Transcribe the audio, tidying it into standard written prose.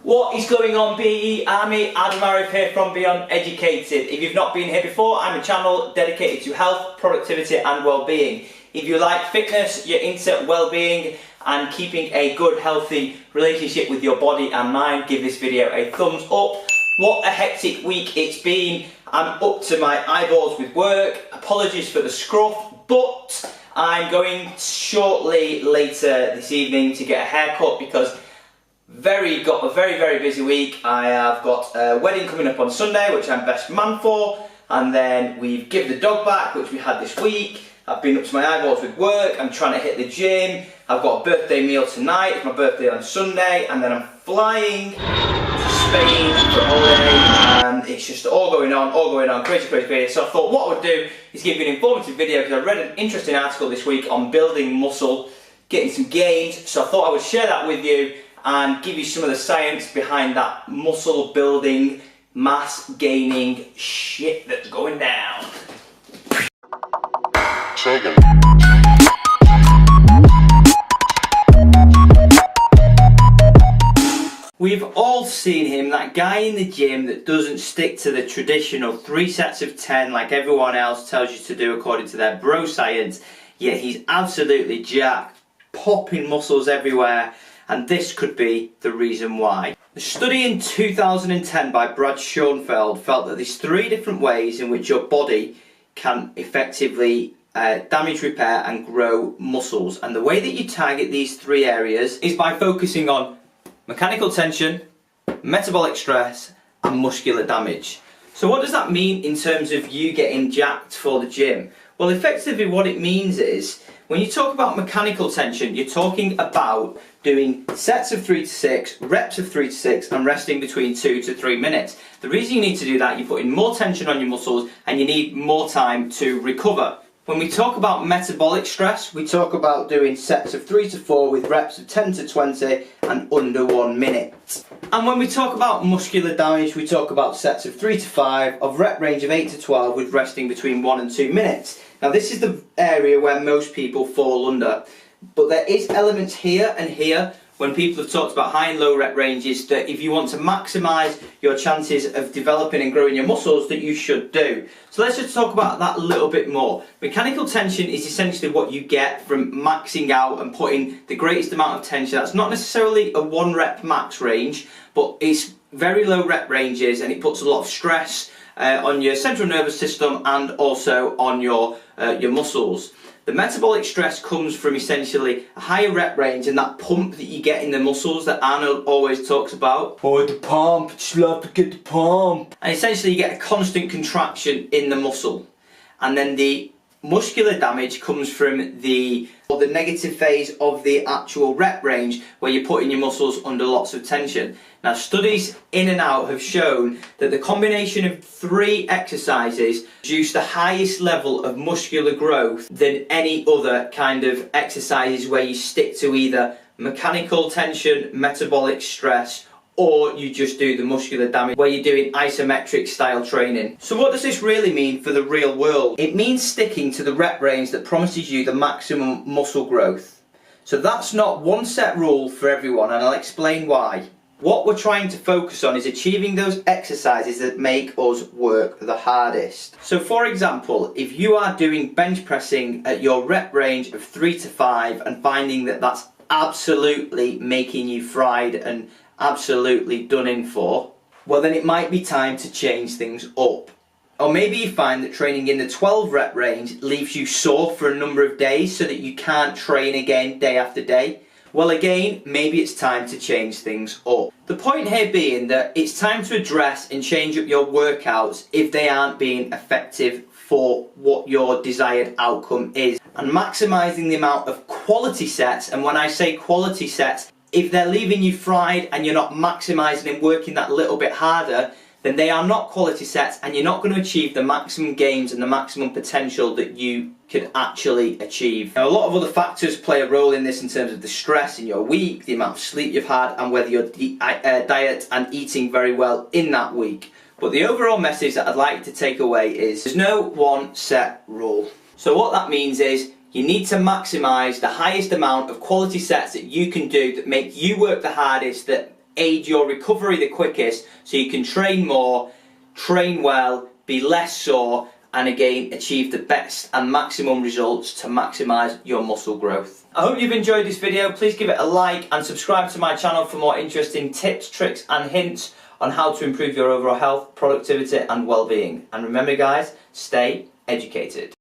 What is going on, BE Army? Adam Arif here from Beyond Educated. If you've not been here before, I'm a channel dedicated to health, productivity and well-being. If you like fitness, you're into well-being and keeping a good, healthy relationship with your body and mind, give this video a thumbs up. What a hectic week it's been. I'm up to my eyeballs with work. Apologies for the scruff, but I'm going shortly later this evening to get a haircut because got a very busy week. I have got a wedding coming up on Sunday, which I'm best man for, and then we've given the dog back, which we had this week. I've been up to my eyeballs with work. I'm trying to hit the gym. I've got a birthday meal tonight. It's my birthday on Sunday, and then I'm flying to Spain for a holiday, and it's just all going on, crazy. So I thought what I would do is give you an informative video because I read an interesting article this week on building muscle, getting some gains. So I thought I would share that with you and give you some of the science behind that muscle building, mass gaining shit that's going down. We've all seen him, that guy in the gym that doesn't stick to the traditional 3 sets of 10 like everyone else tells you to do according to their bro science, yet he's absolutely jacked, popping muscles everywhere. And this could be the reason why. A study in 2010 by Brad Schoenfeld felt that there's 3 different ways in which your body can effectively damage, repair and grow muscles. And the way that you target these 3 areas is by focusing on mechanical tension, metabolic stress and muscular damage. So what does that mean in terms of you getting jacked for the gym? Well, effectively what it means is, when you talk about mechanical tension, you're talking about doing sets of 3 to 6, reps of 3 to 6 and resting between 2 to 3 minutes. The reason you need to do that, you're putting more tension on your muscles and you need more time to recover. When we talk about metabolic stress, we talk about doing sets of 3 to 4 with reps of 10 to 20 and under 1 minute. And when we talk about muscular damage, we talk about sets of 3 to 5 of rep range of 8 to 12 with resting between 1 and 2 minutes. Now this is the area where most people fall under, but there is elements here and here when people have talked about high and low rep ranges that if you want to maximise your chances of developing and growing your muscles that you should do. So let's just talk about that a little bit more. Mechanical tension is essentially what you get from maxing out and putting the greatest amount of tension. That's not necessarily a 1 rep max range, but it's very low rep ranges and it puts a lot of stress on your central nervous system and also on your muscles. The metabolic stress comes from essentially a higher rep range and that pump that you get in the muscles that Arnold always talks about. Oh, the pump, just love to get the pump. And essentially you get a constant contraction in the muscle. And then the muscular damage comes from the negative phase of the actual rep range where you're putting your muscles under lots of tension. Now studies in and out have shown that the combination of 3 exercises produce the highest level of muscular growth than any other kind of exercises where you stick to either mechanical tension, metabolic stress, or you just do the muscular damage where you're doing isometric style training. So what does this really mean for the real world? It means sticking to the rep range that promises you the maximum muscle growth. So that's not one set rule for everyone, and I'll explain why. What we're trying to focus on is achieving those exercises that make us work the hardest. So for example, if you are doing bench pressing at your rep range of 3 to 5 and finding that that's absolutely making you fried and absolutely done in for, well then it might be time to change things up. Or maybe you find that training in the 12 rep range leaves you sore for a number of days so that you can't train again day after day. Well again, maybe it's time to change things up. The point here being that it's time to address and change up your workouts if they aren't being effective for what your desired outcome is. And maximising the amount of quality sets, and when I say quality sets, if they're leaving you fried and you're not maximising and working that little bit harder, then they are not quality sets and you're not going to achieve the maximum gains and the maximum potential that you could actually achieve. Now a lot of other factors play a role in this in terms of the stress in your week, the amount of sleep you've had and whether you're diet and eating very well in that week. But the overall message that I'd like you to take away is there's no one set rule. So what that means is you need to maximise the highest amount of quality sets that you can do that make you work the hardest, that aid your recovery the quickest so you can train more, train well, be less sore, and again achieve the best and maximum results to maximise your muscle growth. I hope you've enjoyed this video. Please give it a like and subscribe to my channel for more interesting tips, tricks and hints on how to improve your overall health, productivity and well-being. And remember guys, stay educated.